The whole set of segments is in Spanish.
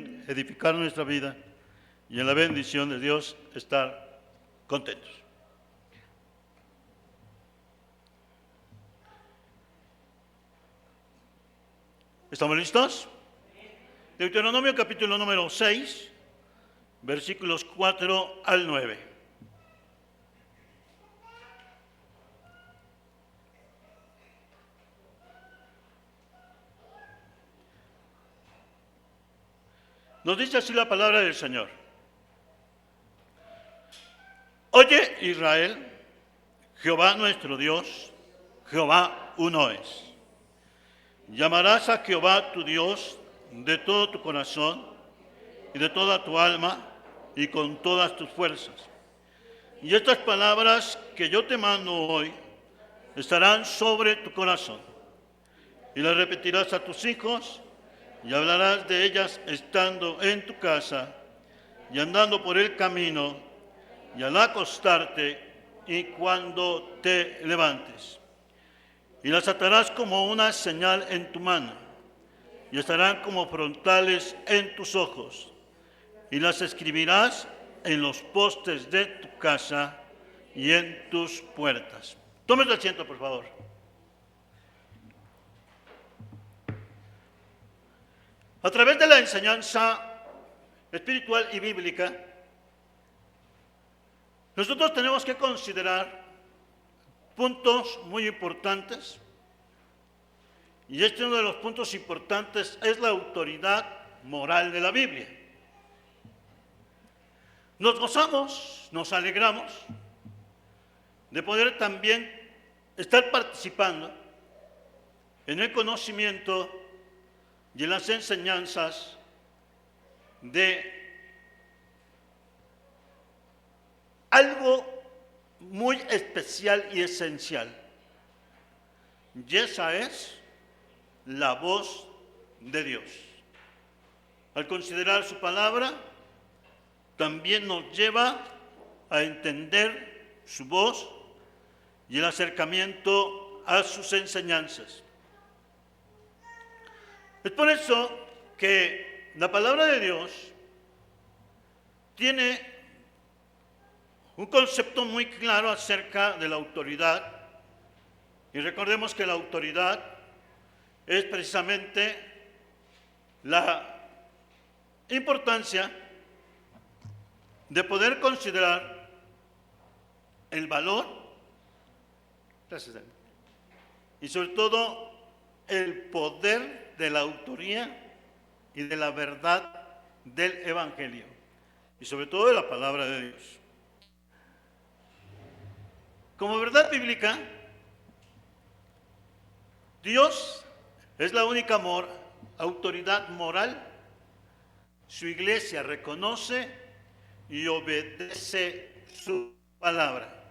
en edificar nuestra vida y en la bendición de Dios estar contentos. ¿Estamos listos? Deuteronomio capítulo número 6, versículos 4 al 9. Nos dice así la palabra del Señor. Oye, Israel, Jehová nuestro Dios, Jehová uno es. Llamarás a Jehová tu Dios de todo tu corazón y de toda tu alma y con todas tus fuerzas. Y estas palabras que yo te mando hoy estarán sobre tu corazón. Y las repetirás a tus hijos y hablarás de ellas estando en tu casa y andando por el camino y al acostarte y cuando te levantes. Y las atarás como una señal en tu mano y estarán como frontales en tus ojos. Y las escribirás en los postes de tu casa y en tus puertas. Tomen asiento, por favor. A través de la enseñanza espiritual y bíblica, nosotros tenemos que considerar puntos muy importantes. Y uno de los puntos importantes es la autoridad moral de la Biblia. Nos gozamos, nos alegramos de poder también estar participando en el conocimiento y en las enseñanzas de algo muy especial y esencial. Y esa es la voz de Dios. Al considerar su palabra, también nos lleva a entender su voz y el acercamiento a sus enseñanzas. Es por eso que la palabra de Dios tiene un concepto muy claro acerca de la autoridad. Y recordemos que la autoridad es precisamente la importancia de poder considerar el valor, y sobre todo el poder de la autoría y de la verdad del Evangelio, y sobre todo de la palabra de Dios. Como verdad bíblica, Dios es la única autoridad moral. Su iglesia reconoce y obedece su palabra.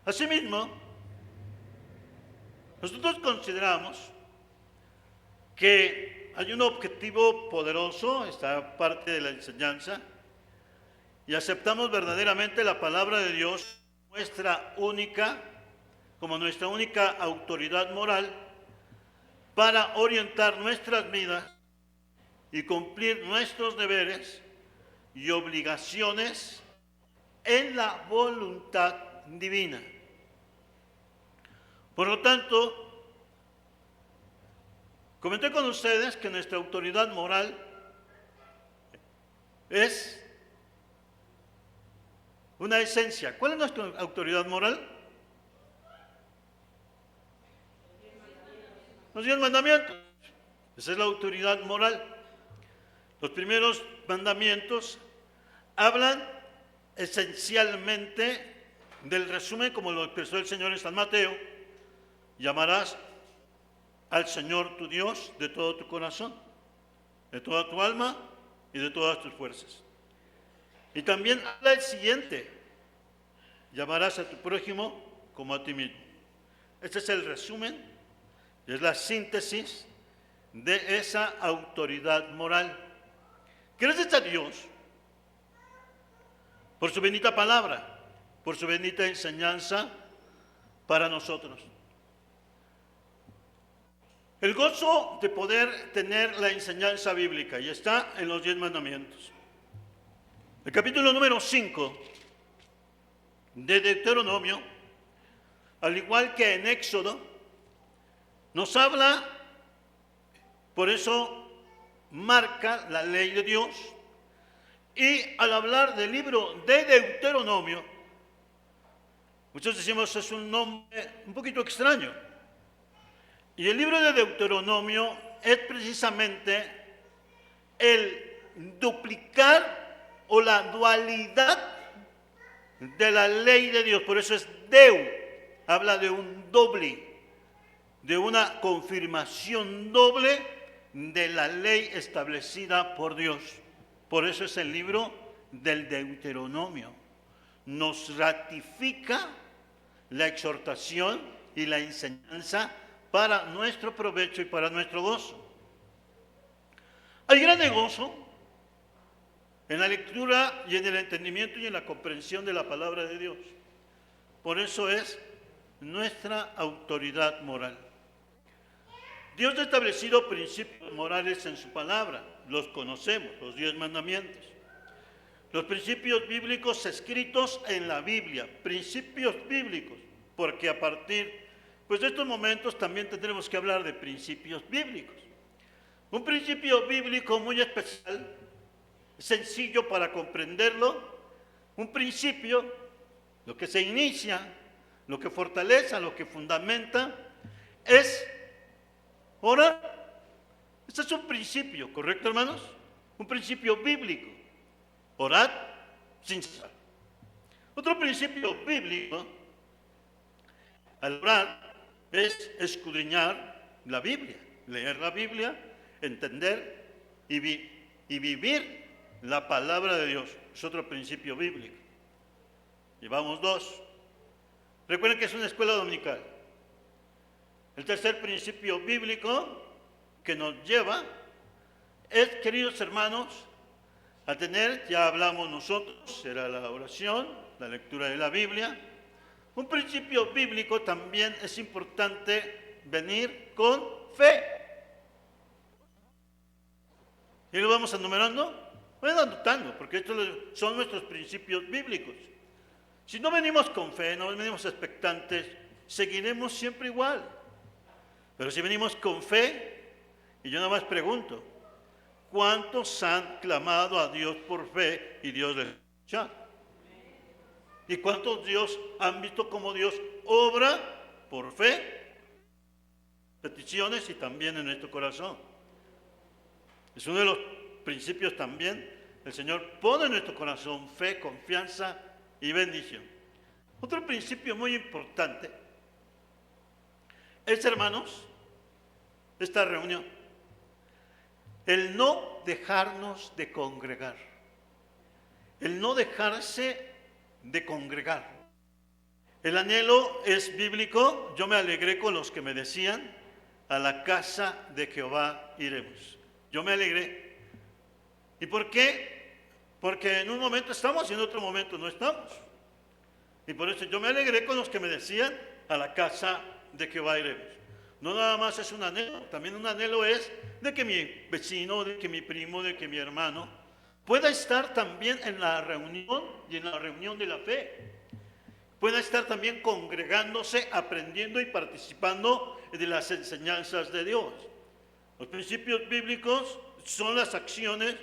Asimismo, nosotros consideramos que hay un objetivo poderoso, esta parte de la enseñanza, y aceptamos verdaderamente la palabra de Dios como nuestra única autoridad moral para orientar nuestras vidas y cumplir nuestros deberes y obligaciones en la voluntad divina. Por lo tanto, comenté con ustedes que nuestra autoridad moral es una esencia. ¿Cuál es nuestra autoridad moral? Los 10 mandamientos. Esa es la autoridad moral. Los primeros mandamientos hablan esencialmente del resumen, como lo expresó el Señor en San Mateo: llamarás al Señor tu Dios de todo tu corazón, de toda tu alma y de todas tus fuerzas. Y también habla el siguiente: llamarás a tu prójimo como a ti mismo. Este es el resumen, es la síntesis de esa autoridad moral. Gracias a Dios por su bendita palabra, por su bendita enseñanza para nosotros. El gozo de poder tener la enseñanza bíblica, y está en los 10 mandamientos. El capítulo número 5 de Deuteronomio, al igual que en Éxodo, nos habla, por eso marca la ley de Dios. Y al hablar del libro de Deuteronomio, muchos decimos es un nombre un poquito extraño. Y el libro de Deuteronomio es precisamente el duplicar o la dualidad de la ley de Dios. Por eso es Deu, habla de un doble, de una confirmación doble de la ley establecida por Dios. Por eso es el libro del Deuteronomio. Nos ratifica la exhortación y la enseñanza para nuestro provecho y para nuestro gozo. Hay grande gozo en la lectura y en el entendimiento y en la comprensión de la palabra de Dios. Por eso es nuestra autoridad moral. Dios ha establecido principios morales en su palabra, los conocemos, los 10 mandamientos. Los principios bíblicos escritos en la Biblia, principios bíblicos, porque a partir de estos momentos también tendremos que hablar de principios bíblicos. Un principio bíblico muy especial, sencillo para comprenderlo, un principio, lo que se inicia, lo que fortalece, lo que fundamenta, es orar. Este es un principio, ¿correcto, hermanos? Un principio bíblico. Orad sin cesar. Otro principio bíblico al orar es escudriñar la Biblia, leer la Biblia, entender y vivir la palabra de Dios. Es otro principio bíblico. Llevamos 2. Recuerden que es una escuela dominical. El tercer principio bíblico que nos lleva es, queridos hermanos, a tener, ya hablamos nosotros, será la oración, la lectura de la Biblia. Un principio bíblico también es importante venir con fe. ¿Y lo vamos enumerando? Vayan anotando, porque estos son nuestros principios bíblicos. Si no venimos con fe, no venimos expectantes, seguiremos siempre igual. Pero si venimos con fe, y yo nada más pregunto, ¿cuántos han clamado a Dios por fe y Dios les ha escuchado? ¿Y cuántos Dios han visto cómo Dios obra por fe? Peticiones y también en nuestro corazón. Es uno de los principios también. El Señor pone en nuestro corazón fe, confianza y bendición. Otro principio muy importante es, hermanos, esta reunión. El no dejarnos de congregar. El no dejarse de congregar. El anhelo es bíblico. Yo me alegré con los que me decían, a la casa de Jehová iremos. Yo me alegré. ¿Y por qué? Porque en un momento estamos y en otro momento no estamos. Y por eso yo me alegré con los que me decían, a la casa de Jehová iremos. No nada más es un anhelo, también un anhelo es de que mi vecino, de que mi primo, de que mi hermano pueda estar también en la reunión y en la reunión de la fe. Pueda estar también congregándose, aprendiendo y participando de las enseñanzas de Dios. Los principios bíblicos son las acciones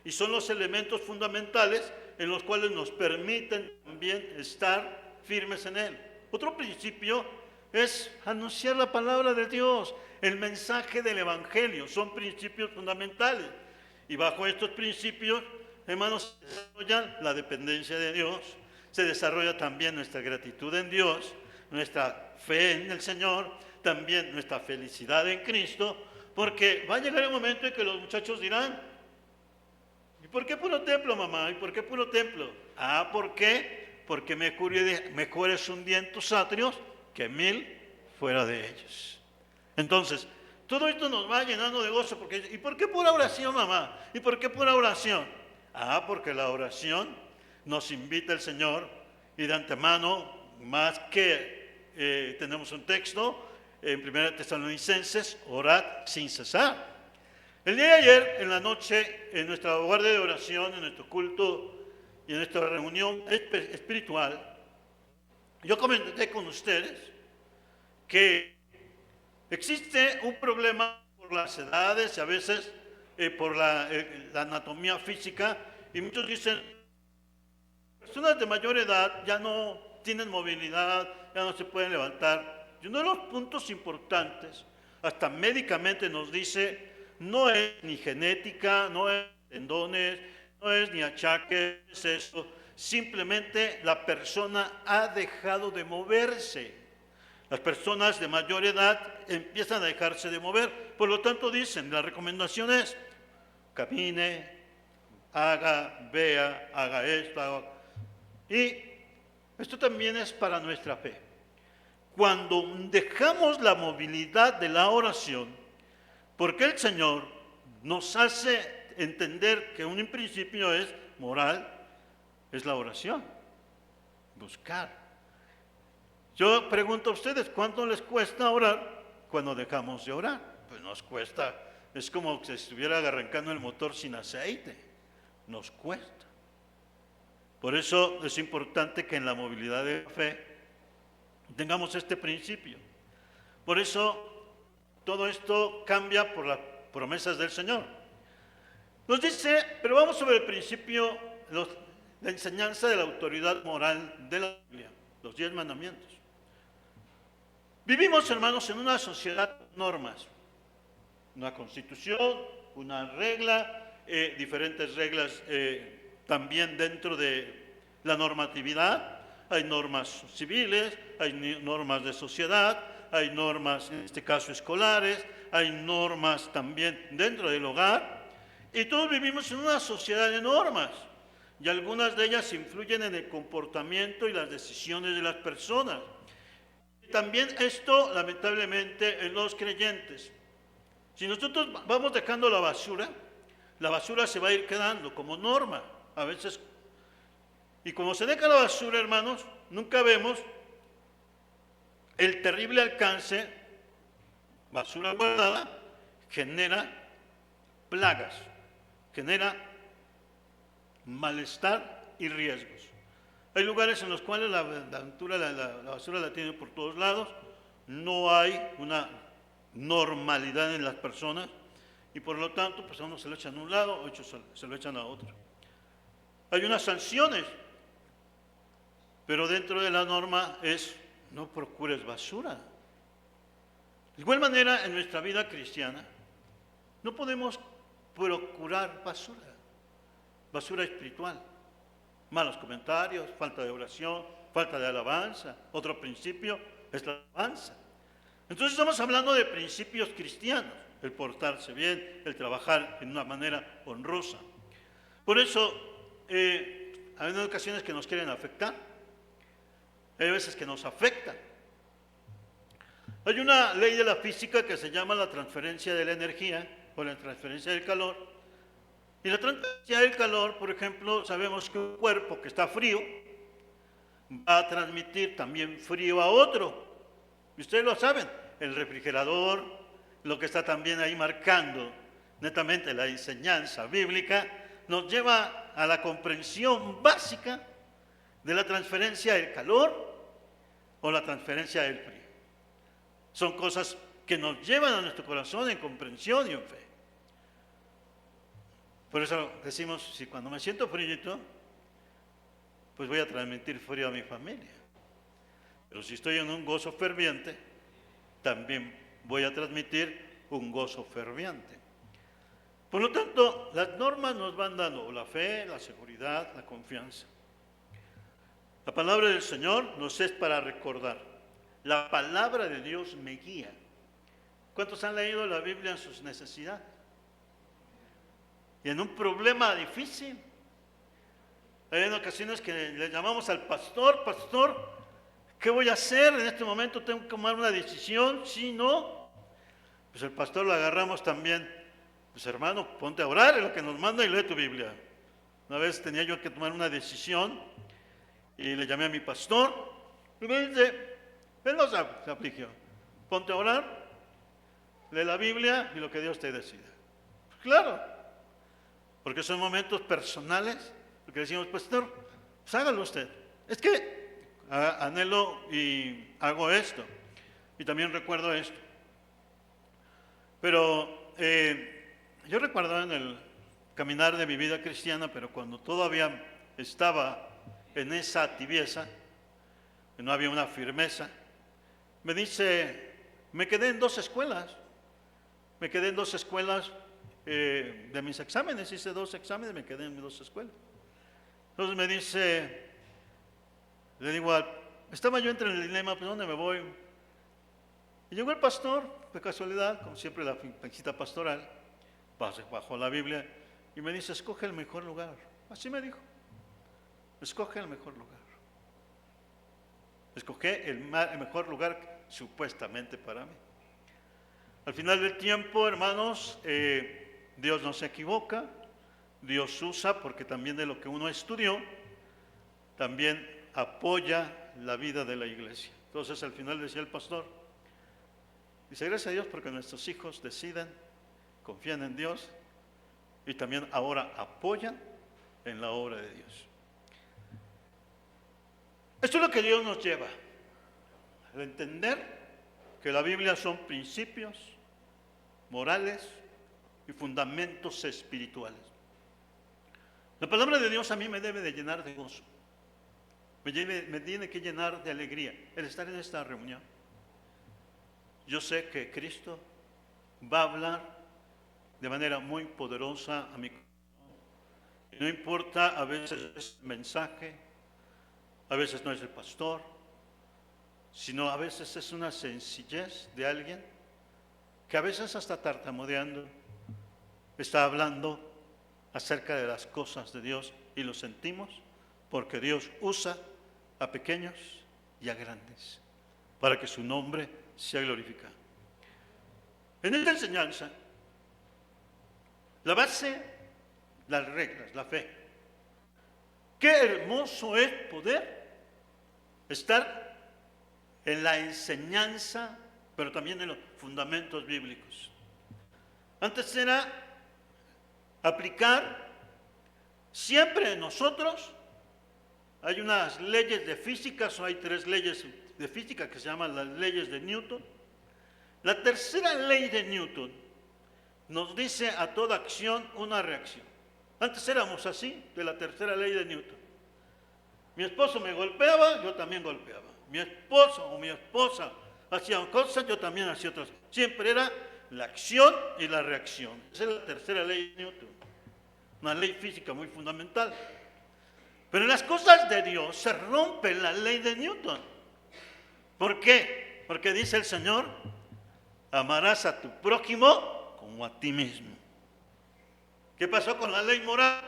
y son los elementos fundamentales en los cuales nos permiten también estar firmes en Él. Otro principio es anunciar la palabra de Dios, el mensaje del Evangelio. Son principios fundamentales. Y bajo estos principios, hermanos, se desarrolla la dependencia de Dios, se desarrolla también nuestra gratitud en Dios, nuestra fe en el Señor, también nuestra felicidad en Cristo, porque va a llegar el momento en que los muchachos dirán, ¿y por qué puro templo, mamá? ¿Y por qué puro templo? ¿Por qué? Porque mejor es un día en tus atrios que 1000 fuera de ellos. Entonces, todo esto nos va llenando de gozo. Porque, ¿y por qué pura oración, mamá? ¿Y por qué pura oración? Porque la oración nos invita el Señor, y de antemano, más que tenemos un texto, en 1 Tesalonicenses, orad sin cesar. El día de ayer, en la noche, en nuestra guardia de oración, en nuestro culto y en nuestra reunión espiritual, yo comenté con ustedes que existe un problema por las edades y a veces por la anatomía física, y muchos dicen, personas de mayor edad ya no tienen movilidad, ya no se pueden levantar. Y uno de los puntos importantes, hasta médicamente nos dice, no es ni genética, no es tendones, no es ni achaque, es eso. Simplemente la persona ha dejado de moverse. Las personas de mayor edad empiezan a dejarse de mover. Por lo tanto dicen, la recomendación es, camine, haga, vea, haga esto. Y esto también es para nuestra fe. Cuando dejamos la movilidad de la oración, porque el Señor nos hace entender que un principio es moral, es la oración, buscar. Yo pregunto a ustedes, ¿cuánto les cuesta orar cuando dejamos de orar? Pues nos cuesta, es como si estuviera arrancando el motor sin aceite, nos cuesta. Por eso es importante que en la movilidad de la fe tengamos este principio. Por eso todo esto cambia por las promesas del Señor. Nos dice, pero vamos sobre el principio, la enseñanza de la autoridad moral de la Biblia, los 10 mandamientos. Vivimos, hermanos, en una sociedad con normas, una constitución, una regla, diferentes reglas también dentro de la normatividad. Hay normas civiles, hay normas de sociedad, hay normas, en este caso, escolares, hay normas también dentro del hogar, y todos vivimos en una sociedad de normas, y algunas de ellas influyen en el comportamiento y las decisiones de las personas. También esto, lamentablemente, en los creyentes. Si nosotros vamos dejando la basura se va a ir quedando como norma, a veces. Y como se deja la basura, hermanos, nunca vemos el terrible alcance. Basura guardada genera plagas, genera malestar y riesgos. Hay lugares en los cuales la basura la tienen por todos lados, no hay una normalidad en las personas y por lo tanto pues a uno se lo echan a un lado, a otros se lo echan a otro. Hay unas sanciones, pero dentro de la norma es no procures basura. De igual manera, en nuestra vida cristiana, no podemos procurar basura espiritual, malos comentarios, falta de oración, falta de alabanza. Otro principio es la alabanza. Entonces estamos hablando de principios cristianos, el portarse bien, el trabajar en una manera honrosa. Por eso, hay ocasiones que nos quieren afectar, hay veces que nos afectan. Hay una ley de la física que se llama la transferencia de la energía o la transferencia del calor. Y la transferencia del calor, por ejemplo, sabemos que un cuerpo que está frío va a transmitir también frío a otro. Y ustedes lo saben, el refrigerador, lo que está también ahí marcando netamente la enseñanza bíblica, nos lleva a la comprensión básica de la transferencia del calor o la transferencia del frío. Son cosas que nos llevan a nuestro corazón en comprensión y en fe. Por eso decimos, si cuando me siento frío, pues voy a transmitir frío a mi familia. Pero si estoy en un gozo ferviente, también voy a transmitir un gozo ferviente. Por lo tanto, las normas nos van dando la fe, la seguridad, la confianza. La palabra del Señor nos es para recordar. La palabra de Dios me guía. ¿Cuántos han leído la Biblia en sus necesidades? Y en un problema difícil, hay en ocasiones que le llamamos al pastor, ¿qué voy a hacer? En este momento tengo que tomar una decisión, si no, pues el pastor lo agarramos también, pues hermano, ponte a orar, es lo que nos manda y lee tu Biblia. Una vez tenía yo que tomar una decisión y le llamé a mi pastor y me dice, él no se afligió, ponte a orar, lee la Biblia y lo que Dios te decida. Claro, porque son momentos personales, porque decimos, pastor, pues hágalo usted. Es que anhelo y hago esto, y también recuerdo esto. Pero yo recuerdo en el caminar de mi vida cristiana, pero cuando todavía estaba en esa tibieza, que no había una firmeza, me quedé en dos escuelas. Me quedé en dos escuelas de mis exámenes, hice 2 exámenes, me quedé en 2 escuelas. Entonces me dice, le digo, estaba yo entre el dilema, ¿pues dónde me voy? Y llegó el pastor, de casualidad, como siempre la visita pastoral, bajó la Biblia y me dice, escoge el mejor lugar. Así me dijo, escoge el mejor lugar. Escogí el mejor lugar supuestamente para mí. Al final del tiempo, hermanos, Dios no se equivoca, Dios usa, porque también de lo que uno estudió, también apoya la vida de la iglesia. Entonces al final decía el pastor, dice, gracias a Dios porque nuestros hijos deciden, confían en Dios y también ahora apoyan en la obra de Dios. Esto es lo que Dios nos lleva, a entender que la Biblia son principios morales y fundamentos espirituales. La palabra de Dios a mí me debe de llenar de gozo, me tiene que llenar de alegría el estar en esta reunión. Yo sé que Cristo va a hablar de manera muy poderosa a mi corazón. No importa a veces el mensaje, a veces no es el pastor, sino a veces es una sencillez de alguien que a veces hasta tartamudeando está hablando acerca de las cosas de Dios y lo sentimos porque Dios usa a pequeños y a grandes para que su nombre sea glorificado. En esta enseñanza, la base, las reglas, la fe. Qué hermoso es poder estar en la enseñanza, pero también en los fundamentos bíblicos. Antes era aplicar siempre en nosotros. Hay unas leyes de física, o hay 3 leyes de física que se llaman las leyes de Newton. La tercera ley de Newton nos dice a toda acción una reacción. Antes éramos así, de la tercera ley de Newton. Mi esposo me golpeaba, yo también golpeaba. Mi esposo o mi esposa hacía cosas, yo también hacía otras. Siempre era la acción y la reacción. Esa es la tercera ley de Newton. Una ley física muy fundamental. Pero en las cosas de Dios se rompe la ley de Newton. ¿Por qué? Porque dice el Señor, amarás a tu prójimo como a ti mismo. ¿Qué pasó con la ley moral?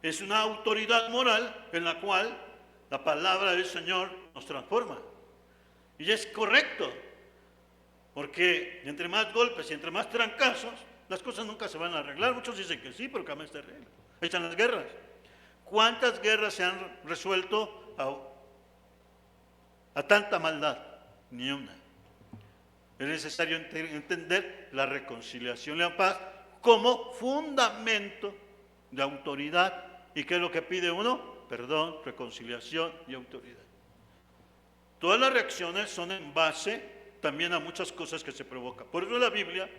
Es una autoridad moral en la cual la palabra del Señor nos transforma. Y es correcto, porque entre más golpes y entre más trancazos, las cosas nunca se van a arreglar. Muchos dicen que sí, pero que jamás se arregla. Ahí están las guerras. ¿Cuántas guerras se han resuelto a tanta maldad? Ni una. Es necesario entender la reconciliación y la paz como fundamento de autoridad. ¿Y qué es lo que pide uno? Perdón, reconciliación y autoridad. Todas las reacciones son en base también a muchas cosas que se provocan. Por eso la Biblia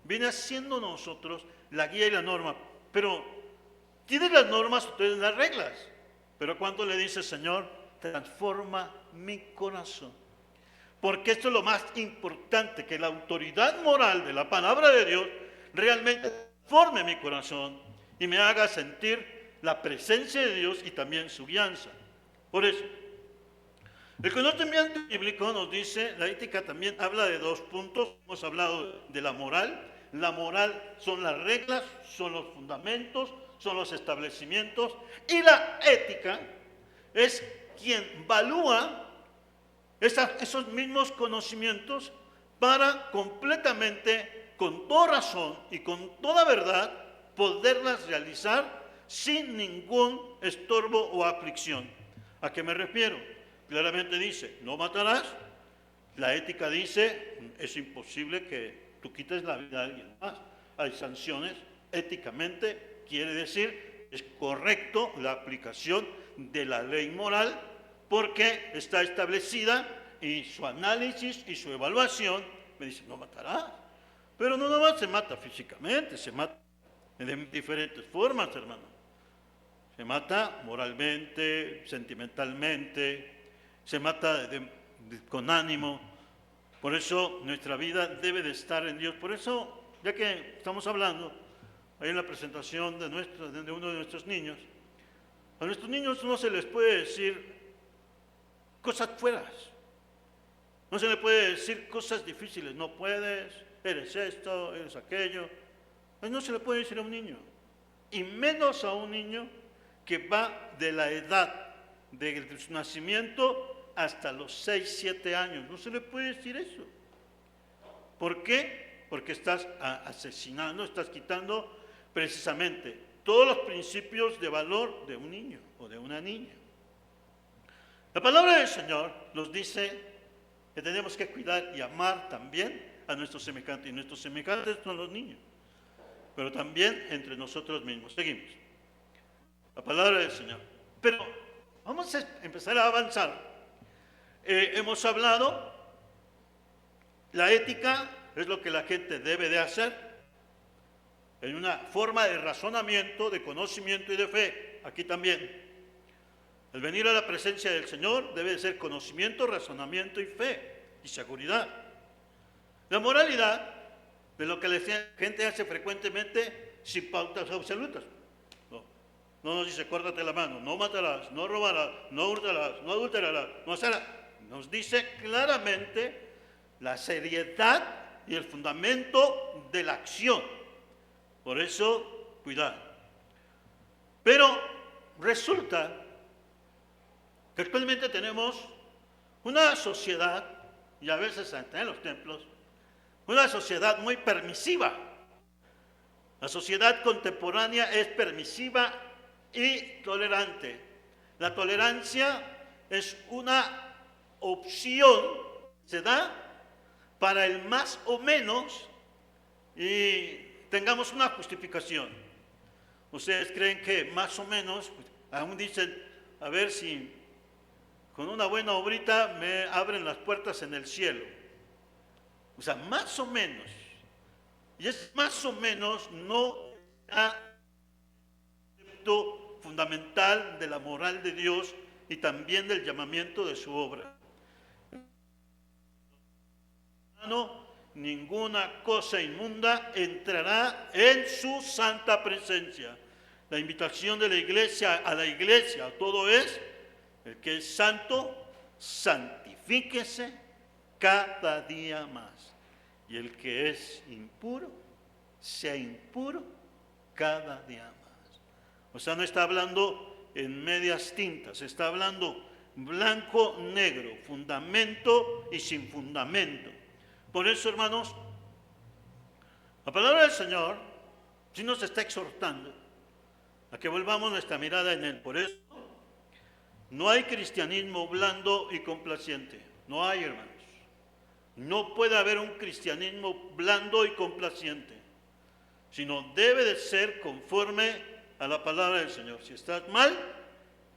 viene haciendo nosotros la guía y la norma. Pero tiene las normas, ustedes las reglas. Pero cuando le dice, Señor, transforma mi corazón. Porque esto es lo más importante, que la autoridad moral de la palabra de Dios realmente transforme mi corazón y me haga sentir la presencia de Dios y también su guianza. Por eso, el conocimiento bíblico nos dice, la ética también habla de 2 puntos. Hemos hablado de la moral. La moral son las reglas, son los fundamentos, son los establecimientos. Y la ética es quien evalúa esos mismos conocimientos para completamente, con toda razón y con toda verdad, poderlas realizar sin ningún estorbo o aflicción. ¿A qué me refiero? Claramente dice, no matarás, La ética dice, es imposible que tú quites la vida de alguien más. Hay sanciones, éticamente quiere decir, es correcto la aplicación de la ley moral porque está establecida y su análisis y su evaluación me dice, no matarás. Pero no nomás se mata físicamente, se mata de diferentes formas, hermano. Se mata moralmente, sentimentalmente, se mata con ánimo. Por eso nuestra vida debe de estar en Dios. Por eso, ya que estamos hablando, ahí en la presentación de uno de nuestros niños, a nuestros niños no se les puede decir cosas fueras. No se les puede decir cosas difíciles. No puedes, eres esto, eres aquello. No se le puede decir a un niño. Y menos a un niño que va de la edad de su nacimiento hasta los 6, 7 años. No se le puede decir eso. ¿Por qué? Porque estás asesinando, estás quitando precisamente todos los principios de valor de un niño o de una niña. La palabra del Señor nos dice que tenemos que cuidar y amar también a nuestros semejantes. Y nuestros semejantes son los niños, pero también entre nosotros mismos. Seguimos. La palabra del Señor. Pero vamos a empezar a avanzar. Hemos hablado, la ética es lo que la gente debe de hacer en una forma de razonamiento, de conocimiento y de fe. Aquí también. El venir a la presencia del Señor debe de ser conocimiento, razonamiento y fe y seguridad. La moralidad de lo que la gente hace frecuentemente sin pautas absolutas. No nos dice, córtate la mano, no matarás, no robarás, no hurtarás, no adulterarás, no harás. Nos dice claramente la seriedad y el fundamento de la acción. Por eso, cuidado. Pero resulta que actualmente tenemos una sociedad, y a veces hasta en los templos, una sociedad muy permisiva. La sociedad contemporánea es permisiva y tolerante. La tolerancia es una opción, se da para el más o menos y tengamos una justificación. Ustedes creen que más o menos, aún dicen, a ver si con una buena obrita me abren las puertas en el cielo. O sea, más o menos. Y es más o menos no concepto fundamental de la moral de Dios y también del llamamiento de su obra. Ninguna cosa inmunda entrará en su santa presencia. La invitación de la iglesia a todo es: el que es santo, santifíquese cada día más. Y el que es impuro, sea impuro cada día más. O sea, no está hablando en medias tintas, está hablando blanco, negro, fundamento y sin fundamento. Por eso, hermanos, la palabra del Señor sí nos está exhortando a que volvamos nuestra mirada en Él. Por eso, no hay cristianismo blando y complaciente. No hay, hermanos. No puede haber un cristianismo blando y complaciente, sino debe de ser conforme a la palabra del Señor. Si estás mal,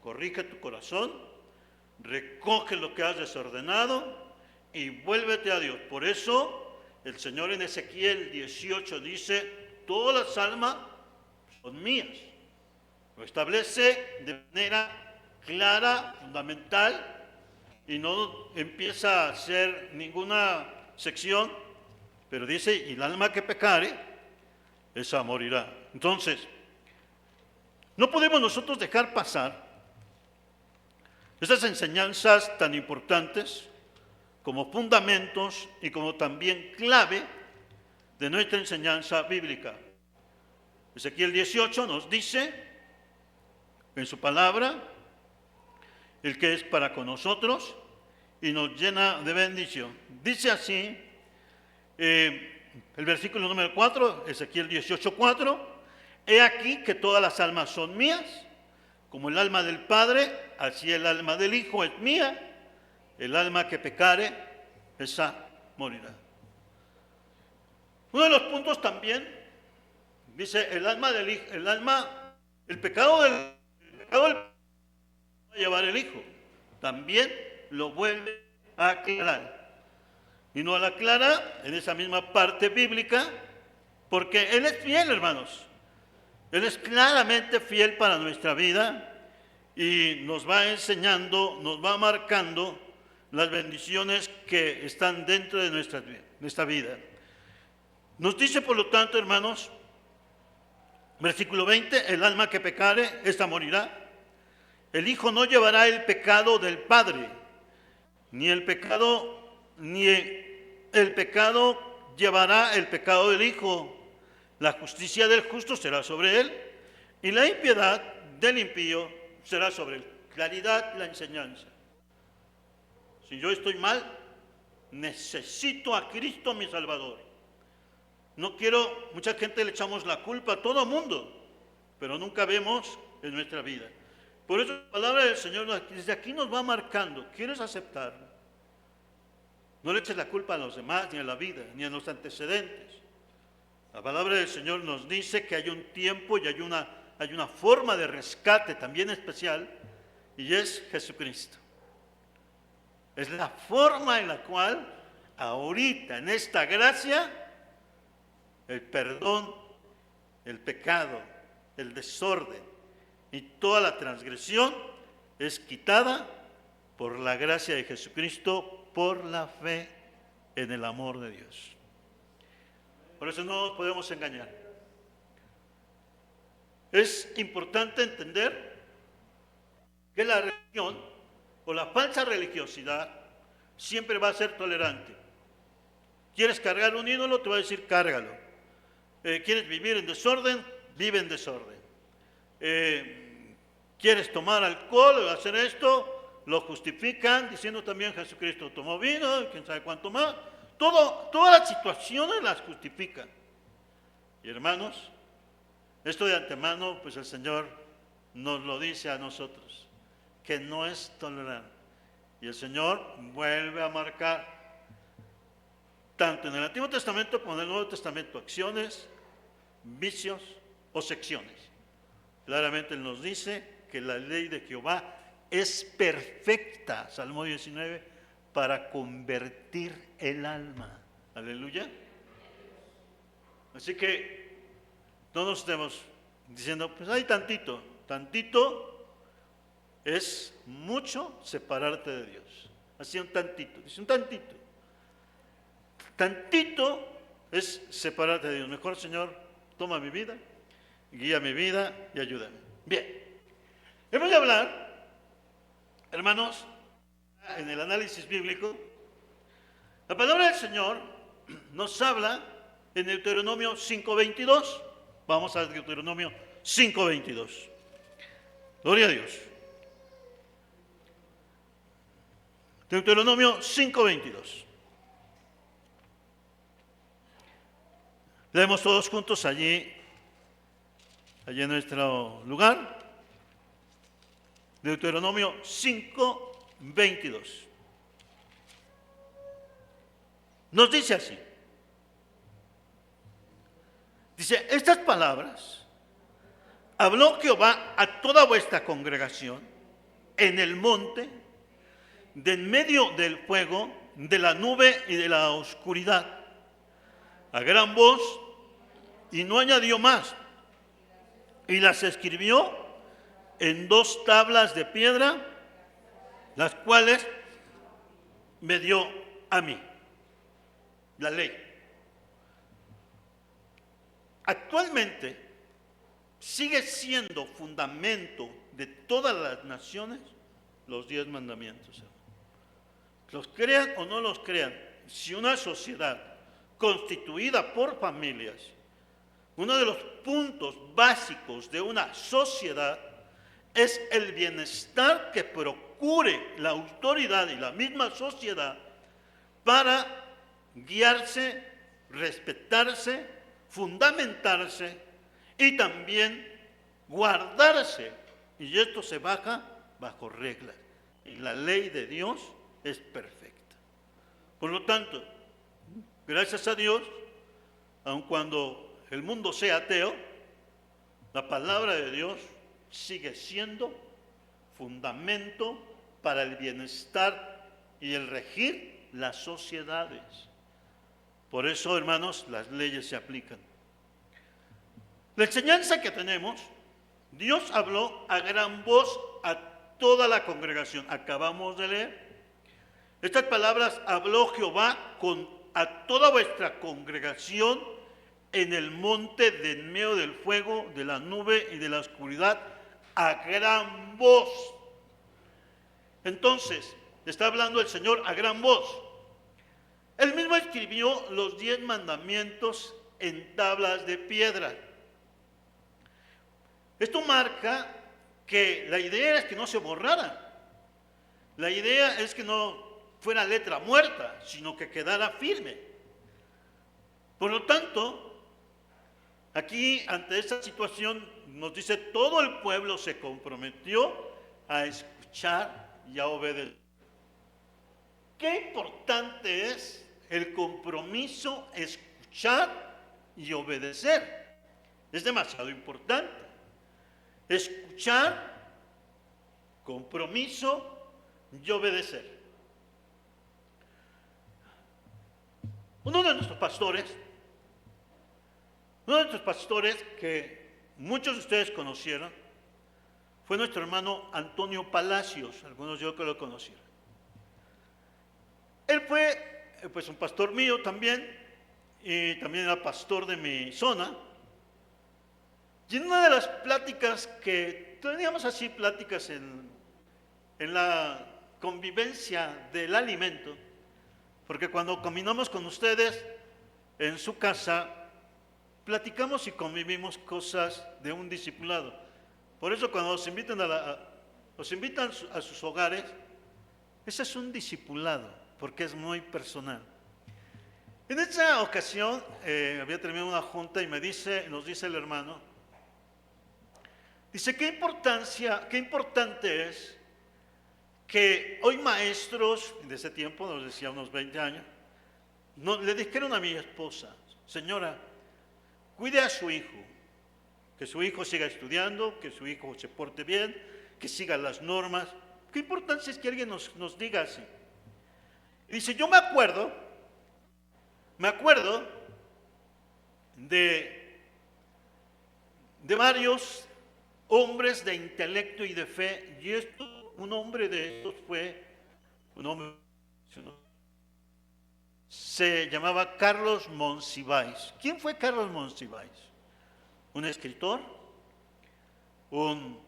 corrige tu corazón, recoge lo que has desordenado y vuélvete a Dios. Por eso el Señor en Ezequiel 18 dice: todas las almas son mías. Lo establece de manera clara, fundamental, y no empieza a hacer ninguna sección, pero dice: y el alma que pecare, esa morirá. Entonces, no podemos nosotros dejar pasar estas enseñanzas tan importantes como fundamentos y como también clave de nuestra enseñanza bíblica. Ezequiel 18 nos dice en su palabra el que es para con nosotros y nos llena de bendición. Dice así el versículo número 4, Ezequiel 18:4: he aquí que todas las almas son mías, como el alma del Padre, así el alma del Hijo es mía. El alma que pecare, esa morirá. Uno de los puntos también, dice, el pecado del va a llevar el Hijo. También lo vuelve a aclarar. Y no la aclara en esa misma parte bíblica, porque Él es fiel, hermanos. Él es claramente fiel para nuestra vida y nos va enseñando, nos va marcando las bendiciones que están dentro de nuestra vida. Nos dice, por lo tanto, hermanos, versículo 20, el alma que pecare, esta morirá. El Hijo no llevará el pecado del Padre, ni el pecado llevará el pecado del Hijo. La justicia del justo será sobre él, y la impiedad del impío será sobre él. Claridad, la enseñanza. Si yo estoy mal, necesito a Cristo mi Salvador. No quiero, mucha gente le echamos la culpa a todo mundo, pero nunca vemos en nuestra vida. Por eso la palabra del Señor desde aquí nos va marcando. ¿Quieres aceptarlo? No le eches la culpa a los demás, ni a la vida, ni a los antecedentes. La palabra del Señor nos dice que hay un tiempo y hay una forma de rescate también especial, y es Jesucristo. Es la forma en la cual ahorita, en esta gracia, el perdón, el pecado, el desorden y toda la transgresión es quitada por la gracia de Jesucristo, por la fe en el amor de Dios. Por eso no nos podemos engañar. Es importante entender que la religión o la falsa religiosidad siempre va a ser tolerante. ¿Quieres cargar un ídolo? Te va a decir cárgalo. ¿Quieres vivir en desorden? Vive en desorden. ¿Quieres tomar alcohol o hacer esto? Lo justifican diciendo también Jesucristo tomó vino, quién sabe cuánto más. Todas las situaciones las justifican. Y hermanos, esto de antemano, pues el Señor nos lo dice a nosotros, que no es tolerante. Y el Señor vuelve a marcar, tanto en el Antiguo Testamento como en el Nuevo Testamento, acciones, vicios o secciones. Claramente Él nos dice que la ley de Jehová es perfecta, Salmo 19, para convertir el alma. Aleluya. Así que no nos estemos diciendo, pues hay tantito es mucho separarte de Dios. Así un tantito, dice un tantito. Tantito es separarte de Dios. Mejor, Señor, toma mi vida, guía mi vida y ayúdame. Bien, hemos de hablar, hermanos, en el análisis bíblico. La palabra del Señor nos habla en Deuteronomio 5:22. Vamos a Deuteronomio 5:22. Gloria a Dios. Deuteronomio 5:22. Leemos todos juntos allí en nuestro lugar. Deuteronomio 5:22. Nos dice así. Dice, estas palabras habló Jehová a toda vuestra congregación en el monte, de en medio del fuego, de la nube y de la oscuridad, a gran voz, y no añadió más. Y las escribió en 2 tablas de piedra, las cuales me dio a mí, la ley. Actualmente sigue siendo fundamento de todas las naciones los 10 mandamientos. Los crean o no los crean, si una sociedad constituida por familias, uno de los puntos básicos de una sociedad es el bienestar que procure la autoridad y la misma sociedad para guiarse, respetarse, fundamentarse y también guardarse. Y esto se baja bajo reglas. Y la ley de Dios es perfecta. Por lo tanto, gracias a Dios, aun cuando el mundo sea ateo, la palabra de Dios sigue siendo fundamento para el bienestar y el regir las sociedades. Por eso, hermanos, las leyes se aplican. La enseñanza que tenemos, Dios habló a gran voz a toda la congregación. Acabamos de leer. Estas palabras habló Jehová a toda vuestra congregación en el monte de en medio del fuego, de la nube y de la oscuridad, a gran voz. Entonces, está hablando el Señor a gran voz. Él mismo escribió los 10 mandamientos en tablas de piedra. Esto marca que la idea es que no se borrara. La idea es que no fuera letra muerta, sino que quedara firme. Por lo tanto, aquí ante esta situación nos dice, todo el pueblo se comprometió a escuchar y a obedecer. Qué importante es el compromiso, escuchar y obedecer. Es demasiado importante. Escuchar, compromiso y obedecer. Uno de nuestros pastores que muchos de ustedes conocieron, fue nuestro hermano Antonio Palacios, algunos yo que lo conocieron. Él fue pues un pastor mío también, y también era pastor de mi zona. Y en una de las pláticas que teníamos así, pláticas en la convivencia del alimento, porque cuando caminamos con ustedes en su casa, platicamos y convivimos cosas de un discipulado. Por eso cuando os invitan a sus hogares, ese es un discipulado, porque es muy personal. En esa ocasión había terminado una junta y nos dice el hermano, dice, qué importante es que hoy maestros, de ese tiempo, nos decía unos 20 años, le dijeron a mi esposa, señora, cuide a su hijo, que su hijo siga estudiando, que su hijo se porte bien, que siga las normas. Qué importancia es que alguien nos diga así. Y dice, yo me acuerdo de varios hombres de intelecto y de fe, y un hombre de estos fue un hombre, se llamaba Carlos Monsiváis. ¿Quién fue Carlos Monsiváis? Un escritor, un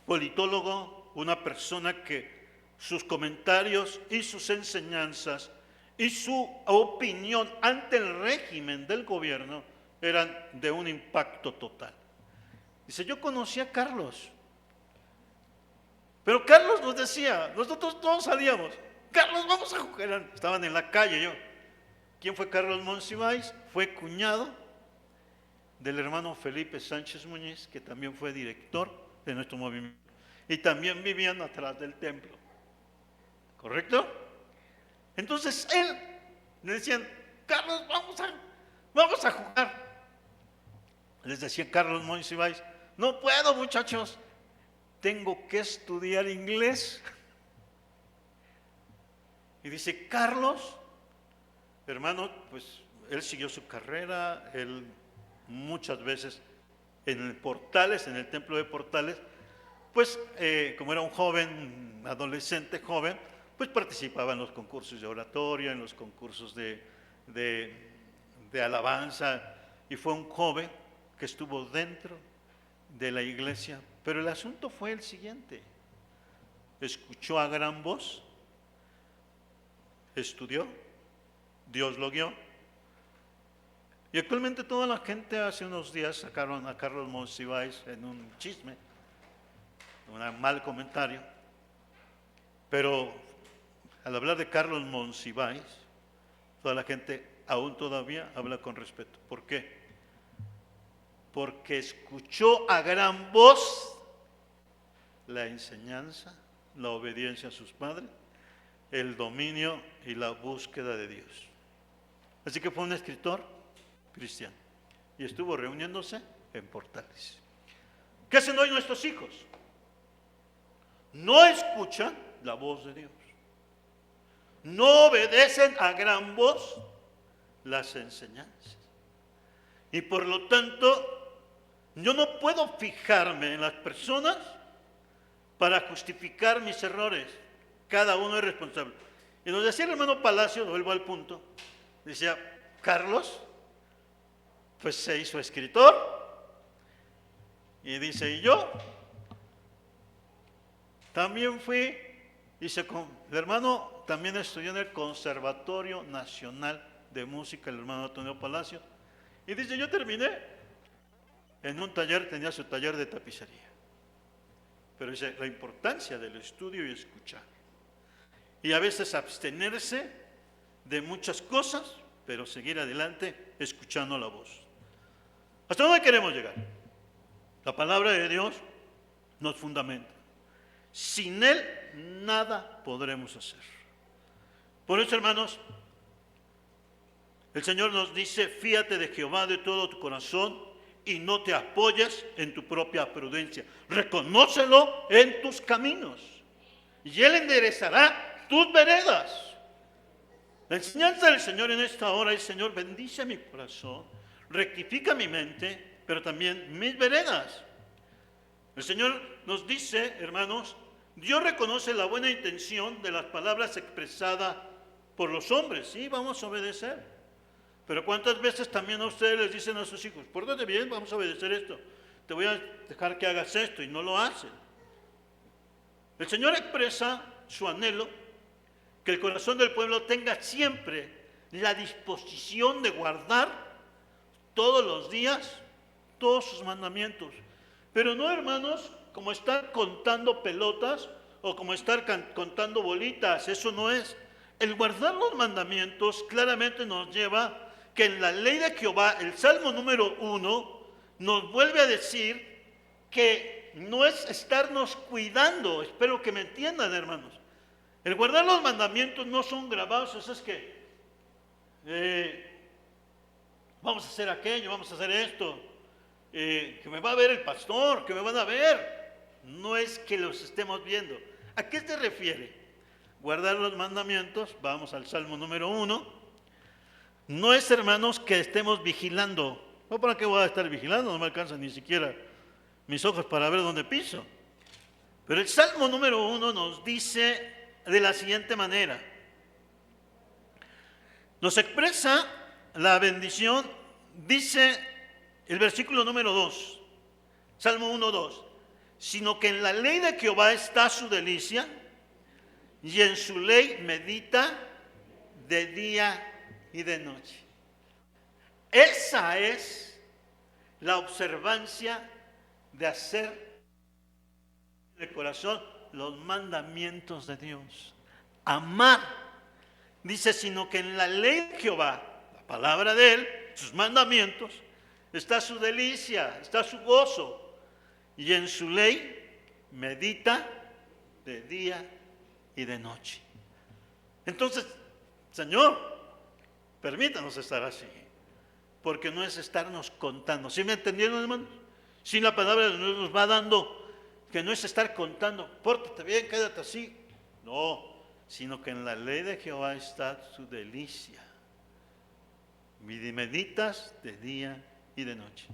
politólogo, una persona que sus comentarios y sus enseñanzas y su opinión ante el régimen del gobierno eran de un impacto total. Dice, yo conocí a Carlos, pero Carlos nos decía, nosotros todos salíamos, Carlos, vamos a jugar. Estaban en la calle yo. ¿Quién fue Carlos Monsiváis? Fue cuñado del hermano Felipe Sánchez Muñiz, que también fue director de nuestro movimiento. Y también vivían atrás del templo. ¿Correcto? Entonces él, le decían, Carlos, vamos a jugar. Les decía Carlos Monsiváis, no puedo, muchachos, tengo que estudiar inglés. Y dice, Carlos, hermano, pues él siguió su carrera, él muchas veces en el templo de Portales, pues como era un joven, adolescente joven, pues participaba en los concursos de oratoria, en los concursos de alabanza, y fue un joven que estuvo dentro de la iglesia. Pero el asunto fue el siguiente: escuchó a gran voz, estudió, Dios lo guió, y actualmente toda la gente, hace unos días sacaron a Carlos Monsiváis en un chisme, un mal comentario, pero al hablar de Carlos Monsiváis, toda la gente aún todavía habla con respeto. ¿Por qué? Porque escuchó a gran voz la enseñanza, la obediencia a sus padres, el dominio y la búsqueda de Dios. Así que fue un escritor cristiano y estuvo reuniéndose en Portales. ¿Qué hacen hoy nuestros hijos? No escuchan la voz de Dios. No obedecen a gran voz las enseñanzas. Y por lo tanto, yo no puedo fijarme en las personas para justificar mis errores. Cada uno es responsable. Y nos decía el hermano Palacio, vuelvo al punto, decía, Carlos, pues se hizo escritor. Y dice, y yo también fui, dice, el hermano también estudió en el Conservatorio Nacional de Música, el hermano Antonio Palacio. Y dice, yo terminé en un taller, tenía su taller de tapicería. Pero dice, la importancia del estudio y escuchar. Y a veces abstenerse de muchas cosas, pero seguir adelante escuchando la voz. ¿Hasta dónde queremos llegar? La palabra de Dios nos fundamenta. Sin Él nada podremos hacer. Por eso, hermanos, el Señor nos dice, fíate de Jehová de todo tu corazón y no te apoyes en tu propia prudencia. Reconócelo en tus caminos y Él enderezará tus veredas. La enseñanza del Señor en esta hora es, Señor, bendice mi corazón, rectifica mi mente, pero también mis veredas. El Señor nos dice, hermanos, Dios reconoce la buena intención de las palabras expresadas por los hombres. Sí, vamos a obedecer. Pero ¿cuántas veces también a ustedes les dicen a sus hijos, pórtate bien, vamos a obedecer esto, te voy a dejar que hagas esto, y no lo hacen? El Señor expresa su anhelo que el corazón del pueblo tenga siempre la disposición de guardar todos los días todos sus mandamientos. Pero no, hermanos, como estar contando pelotas o como estar contando bolitas, eso no es. El guardar los mandamientos claramente nos lleva que en la ley de Jehová, el Salmo número 1, nos vuelve a decir que no es estarnos cuidando. Espero que me entiendan, hermanos. El guardar los mandamientos no son grabados, eso es que vamos a hacer aquello, vamos a hacer esto, que me va a ver el pastor, que me van a ver. No es que los estemos viendo. ¿A qué se refiere? Guardar los mandamientos, vamos al Salmo número 1. No es, hermanos, que estemos vigilando. No, ¿para qué voy a estar vigilando? No me alcanzan ni siquiera mis ojos para ver dónde piso. Pero el Salmo número 1 nos dice de la siguiente manera. Nos expresa la bendición, dice el versículo número 2, Salmo 1, 2. Sino que en la ley de Jehová está su delicia, y en su ley medita de día y de noche. Esa es la observancia de hacer de corazón los mandamientos de Dios. Amar. Dice, sino que en la ley de Jehová, la palabra de Él, sus mandamientos, está su delicia, está su gozo. Y en su ley medita de día y de noche. Entonces, Señor, permítanos estar así, porque no es estarnos contando. ¿Sí me entendieron, hermanos? Sí, la palabra de Dios nos va dando que no es estar contando, pórtate bien, quédate así. No, sino que en la ley de Jehová está su delicia. Meditas de día y de noche.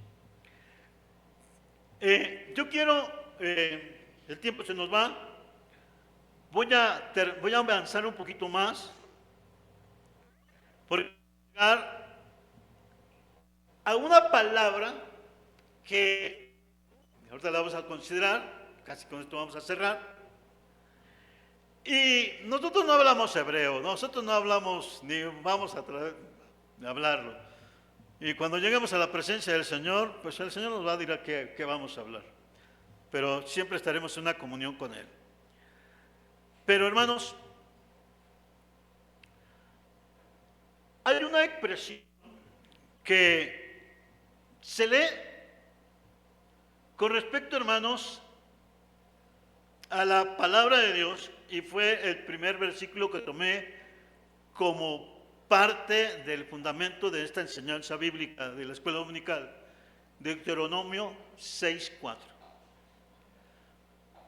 Yo quiero, el tiempo se nos va, voy a avanzar un poquito más, por llegar a una palabra que ahorita la vamos a considerar, casi con esto vamos a cerrar. Y nosotros no hablamos hebreo, nosotros no hablamos ni vamos a hablarlo. Y cuando lleguemos a la presencia del Señor, pues el Señor nos va a decir qué vamos a hablar. Pero siempre estaremos en una comunión con Él. Pero, hermanos, hay una expresión que se lee con respecto, hermanos, a la palabra de Dios y fue el primer versículo que tomé como parte del fundamento de esta enseñanza bíblica de la escuela dominical, Deuteronomio 6:4.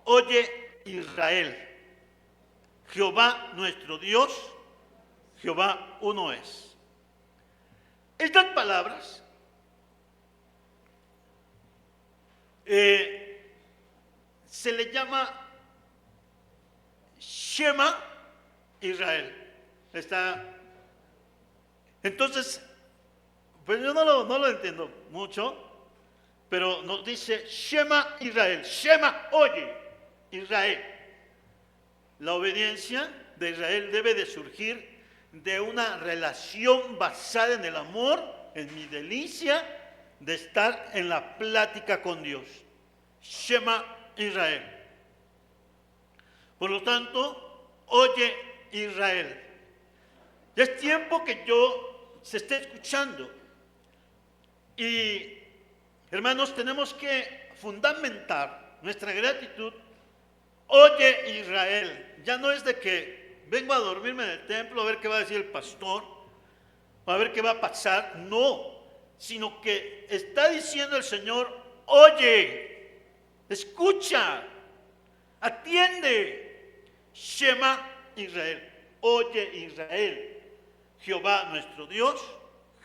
Oye Israel, Jehová nuestro Dios, Jehová uno es. Estas palabras se le llama Shema Israel. Entonces, pues yo no lo entiendo mucho, pero nos dice Shema Israel. Shema, oye Israel. La obediencia de Israel debe de surgir de una relación basada en el amor, en mi delicia de estar en la plática con Dios. Shema Israel. Por lo tanto, oye Israel. Ya es tiempo que se esté escuchando. Y hermanos, tenemos que fundamentar nuestra gratitud. Oye Israel, ya no es de que vengo a dormirme en el templo a ver qué va a decir el pastor, a ver qué va a pasar, no, sino que está diciendo el Señor, oye, escucha, atiende, Shema Israel, oye Israel, Jehová nuestro Dios,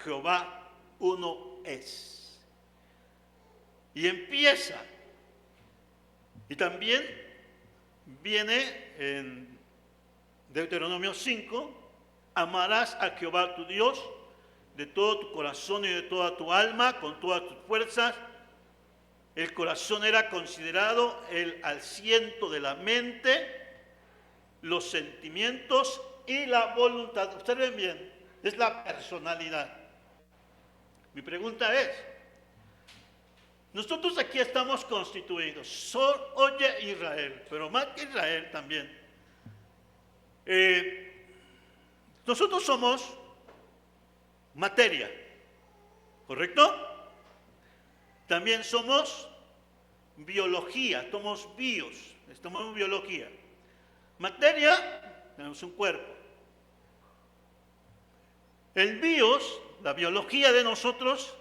Jehová uno es. Y empieza, y también viene en Deuteronomio 5, amarás a Jehová tu Dios de todo tu corazón y de toda tu alma, con todas tus fuerzas. El corazón era considerado el asiento de la mente, los sentimientos y la voluntad. Observen bien, es la personalidad. Mi pregunta es, nosotros aquí estamos constituidos, oye Israel, pero más que Israel también. Nosotros somos materia, ¿correcto? También somos biología, somos bios, estamos en biología. Materia, tenemos un cuerpo. El bios, la biología de nosotros,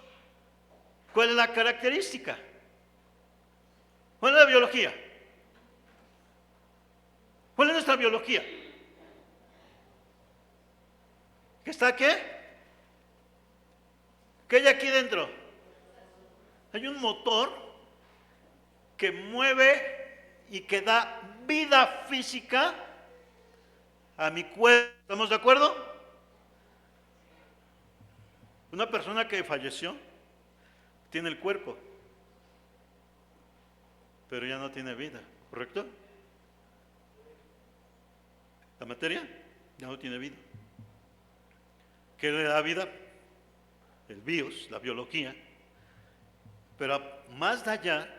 ¿cuál es la característica? ¿Cuál es la biología? ¿Cuál es nuestra biología? ¿Qué está qué? ¿Qué hay aquí dentro? Hay un motor que mueve y que da vida física a mi cuerpo. ¿Estamos de acuerdo? Una persona que falleció tiene el cuerpo, pero ya no tiene vida, ¿correcto? La materia ya no tiene vida. ¿Qué le da vida? El bios, la biología. Pero más de allá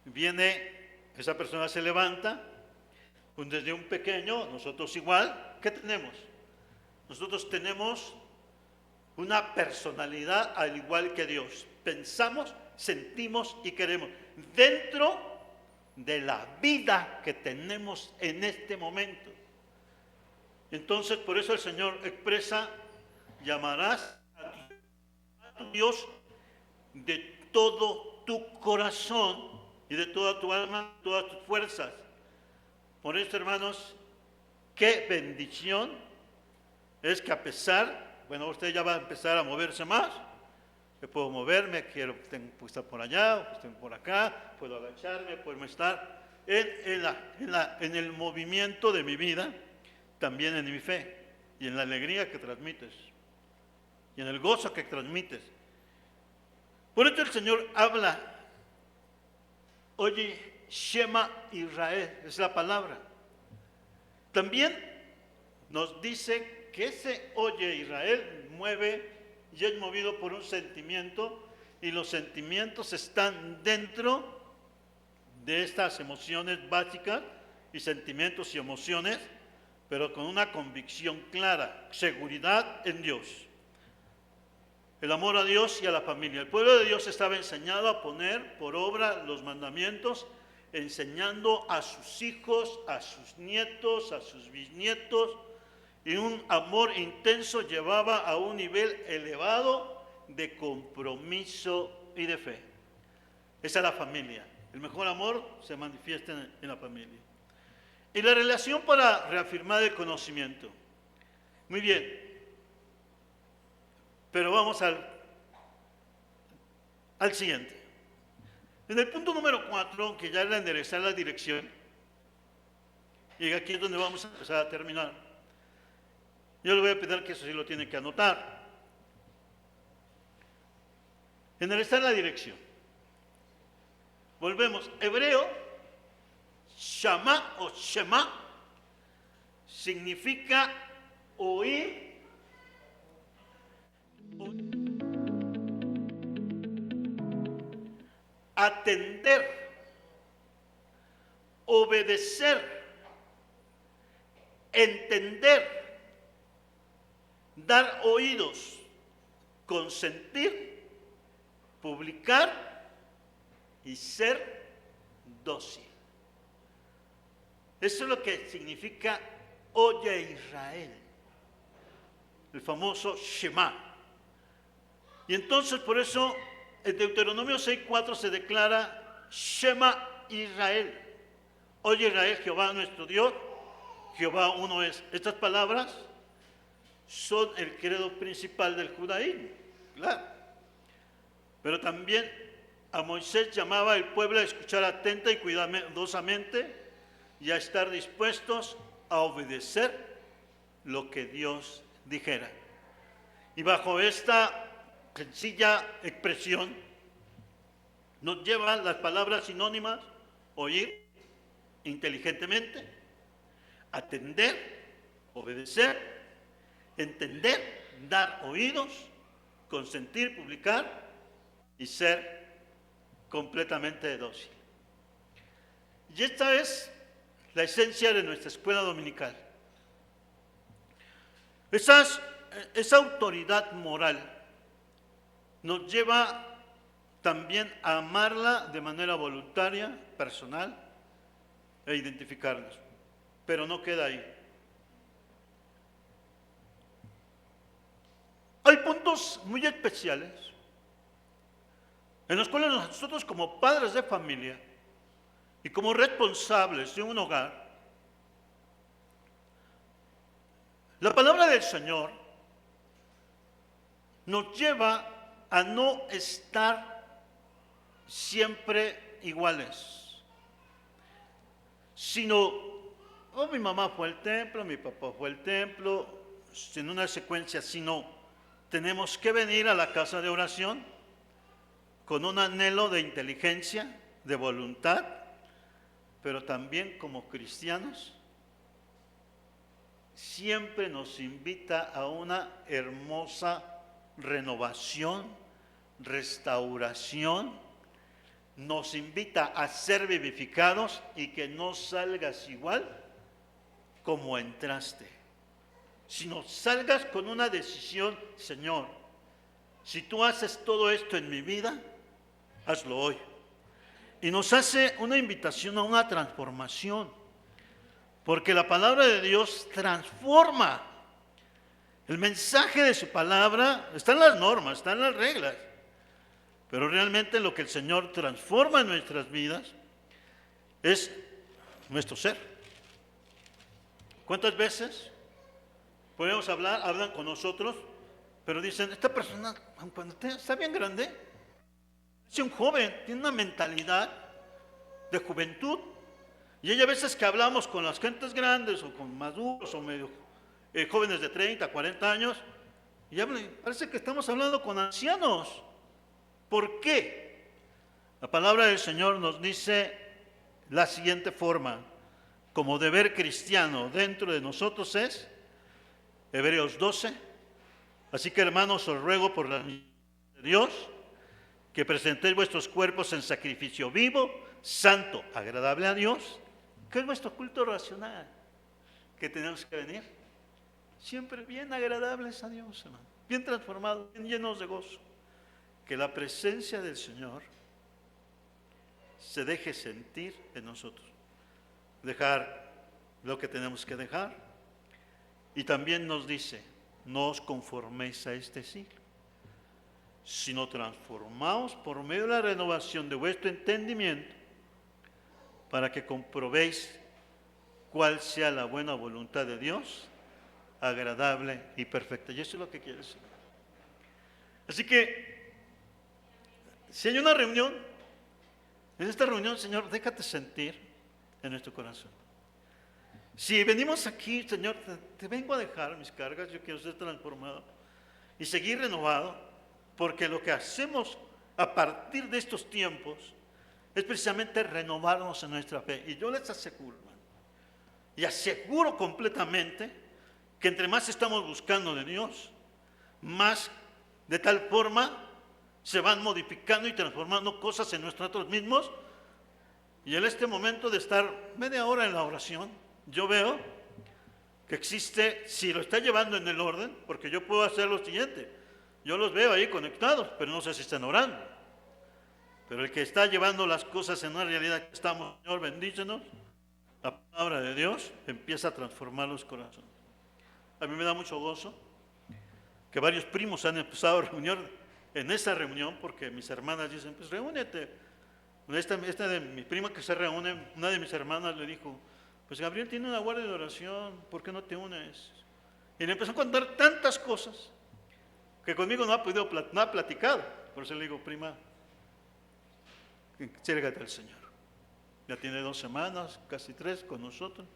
viene, esa persona se levanta, desde un pequeño, nosotros igual, ¿qué tenemos? Nosotros tenemos una personalidad al igual que Dios. Pensamos, sentimos y queremos. Dentro de la vida que tenemos en este momento. Entonces, por eso el Señor expresa, llamarás a tu Dios de todo tu corazón y de toda tu alma, todas tus fuerzas. Por eso, hermanos, qué bendición es que a pesar, bueno, usted ya va a empezar a moverse más. Yo puedo moverme, puedo estar por allá, puedo estar por acá, puedo agacharme, puedo estar en el movimiento de mi vida, también en mi fe y en la alegría que transmites y en el gozo que transmites. Por eso el Señor habla, oye, Shema Israel, es la palabra. También nos dice que ese oye Israel mueve y es movido por un sentimiento, y los sentimientos están dentro de estas emociones básicas y sentimientos y emociones, pero con una convicción clara, seguridad en Dios. El amor a Dios y a la familia. El pueblo de Dios estaba enseñado a poner por obra los mandamientos enseñando a sus hijos, a sus nietos, a sus bisnietos, y un amor intenso llevaba a un nivel elevado de compromiso y de fe. Esa es la familia. El mejor amor se manifiesta en la familia. Y la relación para reafirmar el conocimiento. Muy bien. Pero vamos al siguiente. En el punto número 4, que ya era enderezar la dirección, y aquí es donde vamos a empezar a terminar. Yo le voy a pedir que eso sí lo tiene que anotar. Enderezar la dirección. Volvemos. Hebreo, shama o shema, significa oír. Atender, obedecer, entender, dar oídos, consentir, publicar y ser dócil. Eso es lo que significa oye Israel, el famoso Shema. Y entonces por eso en Deuteronomio 6:4 se declara Shema Israel. Oye Israel, Jehová nuestro Dios, Jehová uno es. Estas palabras son el credo principal del judaísmo, claro. Pero también a Moisés llamaba al pueblo a escuchar atenta y cuidadosamente y a estar dispuestos a obedecer lo que Dios dijera. Y bajo esta sencilla expresión nos llevan las palabras sinónimas: oír inteligentemente, atender, obedecer, entender, dar oídos, consentir, publicar y ser completamente dócil. Y esta es la esencia de nuestra escuela dominical. Esa autoridad moral nos lleva también a amarla de manera voluntaria, personal, e identificarnos. Pero no queda ahí. Hay puntos muy especiales en los cuales nosotros, como padres de familia y como responsables de un hogar, la palabra del Señor nos lleva a no estar siempre iguales, sino, mi mamá fue al templo, mi papá fue al templo, en una secuencia, sino tenemos que venir a la casa de oración con un anhelo de inteligencia, de voluntad, pero también como cristianos siempre nos invita a una hermosa renovación, restauración, nos invita a ser vivificados y que no salgas igual como entraste, sino salgas con una decisión: Señor, si tú haces todo esto en mi vida, hazlo hoy. Y nos hace una invitación a una transformación, porque la palabra de Dios transforma. El mensaje de su palabra está en las normas, está en las reglas, pero realmente lo que el Señor transforma en nuestras vidas es nuestro ser. ¿Cuántas veces podemos hablan con nosotros, pero dicen: esta persona, cuando está bien grande, es un joven, tiene una mentalidad de juventud? Y hay a veces que hablamos con las gentes grandes o con maduros o medio jóvenes de 30, 40 años, y parece que estamos hablando con ancianos. ¿Por qué? La palabra del Señor nos dice la siguiente forma, como deber cristiano dentro de nosotros es Hebreos 12. Así que, hermanos, os ruego por la misericordia de Dios que presentéis vuestros cuerpos en sacrificio vivo, santo, agradable a Dios, que es nuestro culto racional, que tenemos que venir siempre bien agradables a Dios, hermano, bien transformados, bien llenos de gozo. Que la presencia del Señor se deje sentir en nosotros. Dejar lo que tenemos que dejar. Y también nos dice, no os conforméis a este siglo, sino transformaos por medio de la renovación de vuestro entendimiento, para que comprobéis cuál sea la buena voluntad de Dios, agradable y perfecta. Y eso es lo que quiere decir. Así que, si hay una reunión, en esta reunión, Señor, déjate sentir en nuestro corazón. Si venimos aquí, Señor, te vengo a dejar mis cargas, yo quiero ser transformado y seguir renovado, porque lo que hacemos a partir de estos tiempos es precisamente renovarnos en nuestra fe. Y yo les aseguro, hermano, y aseguro completamente que entre más estamos buscando de Dios, más de tal forma se van modificando y transformando cosas en nosotros mismos. Y en este momento de estar media hora en la oración, yo veo que existe, si lo está llevando en el orden, porque yo puedo hacer lo siguiente, yo los veo ahí conectados, pero no sé si están orando. Pero el que está llevando las cosas en una realidad que estamos, Señor, bendícenos, la palabra de Dios empieza a transformar los corazones. A mí me da mucho gozo que varios primos han empezado a reunir en esa reunión, porque mis hermanas dicen, pues reúnete. Esta de mi prima que se reúne, una de mis hermanas le dijo, pues Gabriel tiene una guardia de oración, ¿por qué no te unes? Y le empezó a contar tantas cosas que conmigo no ha platicado. Por eso le digo, prima, sérgate al Señor. Ya tiene 2 semanas, casi 3 con nosotros.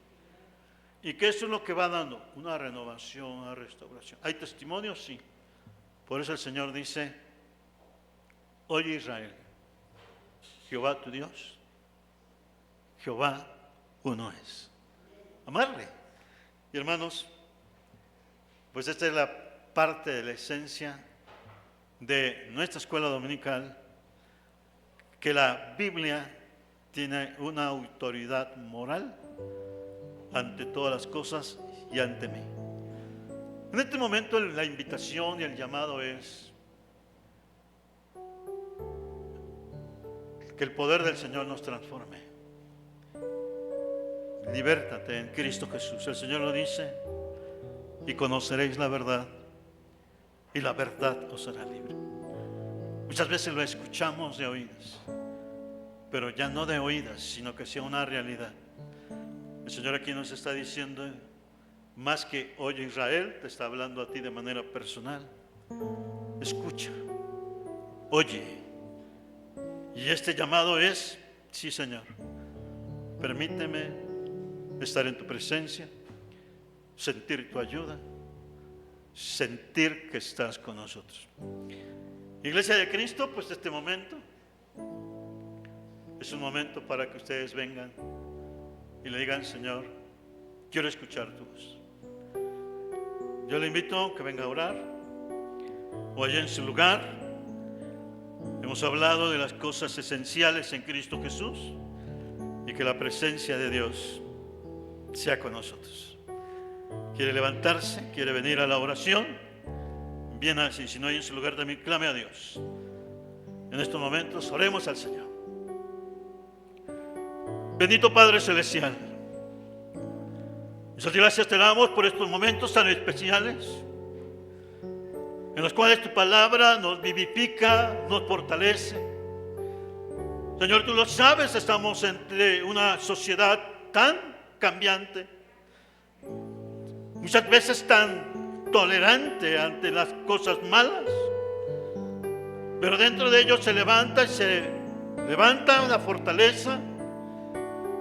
¿Y qué eso es lo que va dando? Una renovación, una restauración. ¿Hay testimonios? Sí. Por eso el Señor dice, oye Israel, Jehová tu Dios, Jehová uno es. Amarle. Y hermanos, pues esta es la parte de la esencia de nuestra escuela dominical, que la Biblia tiene una autoridad moral ante todas las cosas y ante mí. En este momento la invitación y el llamado es que el poder del Señor nos transforme. Libértate en Cristo Jesús. El Señor lo dice, y conoceréis la verdad, y la verdad os hará libre. Muchas veces lo escuchamos de oídas, pero ya no de oídas, sino que sea una realidad. El Señor aquí nos está diciendo, más que oye Israel, te está hablando a ti de manera personal. Escucha, oye. Y este llamado es, sí Señor, permíteme estar en tu presencia, sentir tu ayuda, sentir que estás con nosotros. Iglesia de Cristo, pues este momento es un momento para que ustedes vengan y le digan, Señor, quiero escuchar tu voz. Yo le invito a que venga a orar o allá en su lugar. Hemos hablado de las cosas esenciales en Cristo Jesús y que la presencia de Dios sea con nosotros. Quiere levantarse, quiere venir a la oración, bien así. Si no hay en su lugar, también clame a Dios. En estos momentos oremos al Señor. Bendito Padre Celestial, muchas gracias te damos por estos momentos tan especiales en los cuales tu palabra nos vivifica, nos fortalece. Señor, tú lo sabes, estamos entre una sociedad tan cambiante, muchas veces tan tolerante ante las cosas malas, pero dentro de ellos se levanta una fortaleza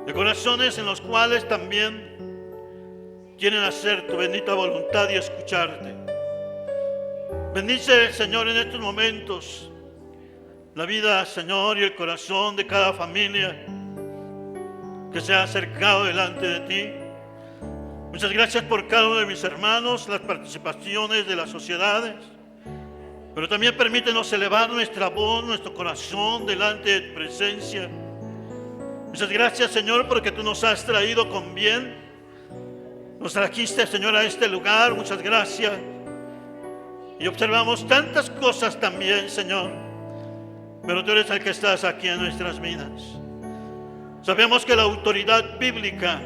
de corazones en los cuales también quieren hacer tu bendita voluntad y escucharte. Bendice, Señor, en estos momentos la vida, Señor, y el corazón de cada familia que se ha acercado delante de ti. Muchas gracias por cada uno de mis hermanos, las participaciones de las sociedades, pero también permítenos elevar nuestra voz, nuestro corazón delante de tu presencia. Muchas gracias, Señor, porque tú nos has traído con bien. Nos trajiste, Señor, a este lugar. Muchas gracias. Y observamos tantas cosas también, Señor. Pero tú eres el que estás aquí en nuestras vidas. Sabemos que la autoridad bíblica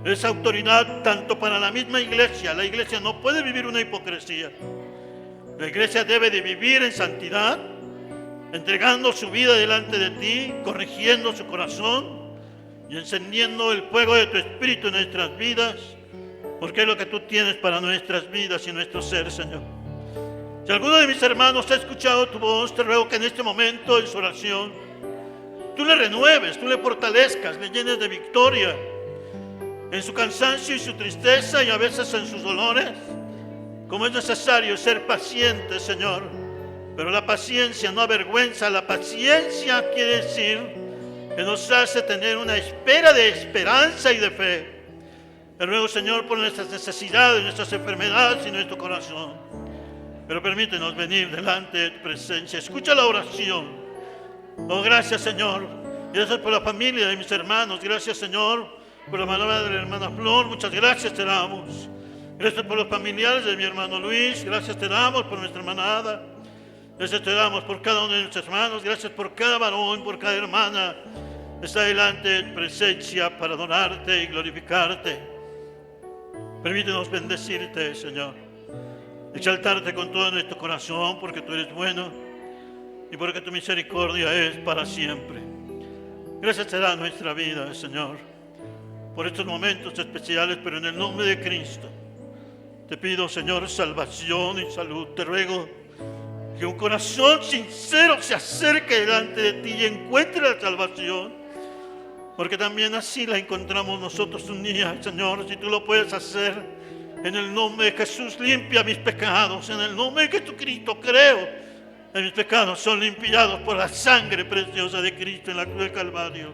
es autoridad tanto para la misma iglesia. La iglesia no puede vivir una hipocresía. La iglesia debe de vivir en santidad, entregando su vida delante de ti, corrigiendo su corazón y encendiendo el fuego de tu espíritu en nuestras vidas, porque es lo que tú tienes para nuestras vidas y nuestro ser, Señor. Si alguno de mis hermanos ha escuchado tu voz, te ruego que en este momento en su oración tú le renueves, tú le fortalezcas, le llenes de victoria en su cansancio y su tristeza y a veces en sus dolores. Como es necesario ser paciente, Señor, pero la paciencia no avergüenza. La paciencia quiere decir que nos hace tener una espera de esperanza y de fe. Te ruego, Señor, por nuestras necesidades, nuestras enfermedades y nuestro corazón. Pero permítenos venir delante de tu presencia. Escucha la oración. Oh, gracias, Señor. Gracias por la familia de mis hermanos. Gracias, Señor, por la palabra de la hermana Flor. Muchas gracias te damos. Gracias por los familiares de mi hermano Luis. Gracias te damos por nuestra hermana Ada. Gracias te damos por cada uno de nuestros hermanos. Gracias por cada varón, por cada hermana. Está delante de tu presencia para adorarte y glorificarte. Permítenos bendecirte, Señor. Exaltarte con todo nuestro corazón, porque tú eres bueno y porque tu misericordia es para siempre. Gracias te da nuestra vida, Señor, por estos momentos especiales, pero en el nombre de Cristo te pido, Señor, salvación y salud. Te ruego que un corazón sincero se acerque delante de ti y encuentre la salvación, porque también así la encontramos nosotros un día, Señor. Si tú lo puedes hacer, en el nombre de Jesús, limpia mis pecados. En el nombre de Jesucristo creo que mis pecados son limpiados por la sangre preciosa de Cristo en la cruz del Calvario.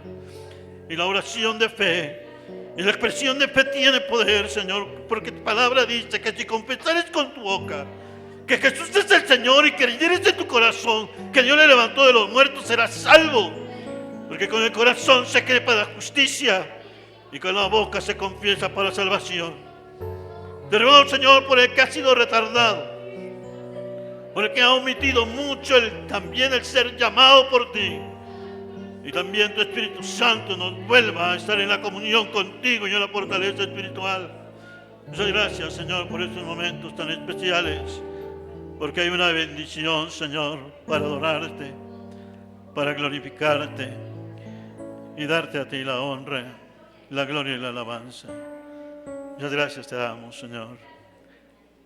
Y la oración de fe y la expresión de fe tiene poder, Señor, porque tu palabra dice que si confesares con tu boca que Jesús es el Señor y creyeres en tu corazón que Dios le levantó de los muertos, serás salvo. Porque con el corazón se cree para la justicia y con la boca se confiesa para la salvación. Te ruego, Señor, por el que ha sido retardado, por el que ha omitido mucho también el ser llamado por ti. Y también tu Espíritu Santo nos vuelva a estar en la comunión contigo y en la fortaleza espiritual. Muchas gracias, Señor, por estos momentos tan especiales, porque hay una bendición, Señor, para adorarte, para glorificarte y darte a ti la honra, la gloria y la alabanza. Muchas gracias te damos, Señor,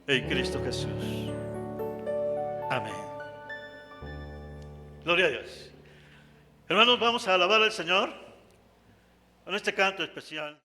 en Cristo Jesús. Amén. Gloria a Dios. Hermanos, vamos a alabar al Señor con este canto especial.